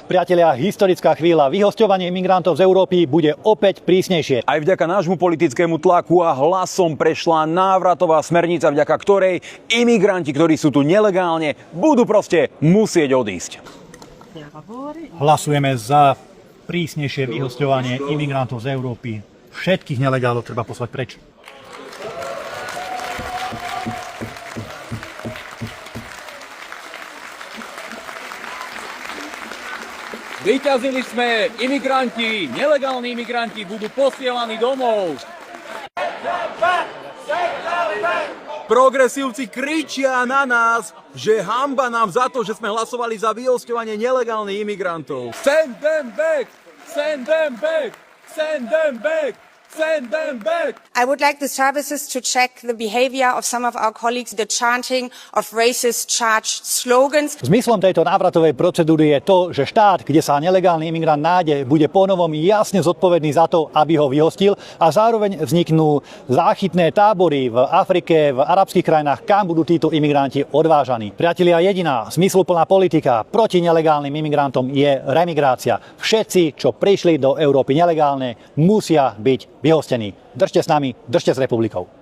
Priatelia, historická chvíľa. Vyhosťovanie imigrantov z Európy bude opäť prísnejšie. Aj vďaka nášmu politickému tlaku a hlasom prešla návratová smernica, vďaka ktorej imigranti, ktorí sú tu nelegálne, budú proste musieť odísť. Hlasujeme za prísnejšie vyhosťovanie imigrantov z Európy. Všetkých nelegálov treba poslať preč. Vyťazili sme, imigranti, nelegálni imigranti budú posielaní domov. Progresívci kričia na nás, že hanba nám za to, že sme hlasovali za vyhosťovanie nelegálnych imigrantov. Send them back! Send them back! Send them back! Send them back! I would like the services to check the behavior of some of our colleagues, the chanting of racist charged slogans. Zmyslom tejto návratovej procedúry je to, že štát, kde sa nelegálny imigrant nájde, bude ponovom jasne zodpovedný za to, aby ho vyhostil a zároveň vzniknú záchytné tábory v Afrike, v arabských krajinách, kam budú títo imigranti odvážaní. Priatelia, jediná zmysluplná politika proti nelegálnym imigrantom je remigrácia. Všetci, čo prišli do Európy nelegálne, musia byť vyhostení. Držte s nami, držte s republikou.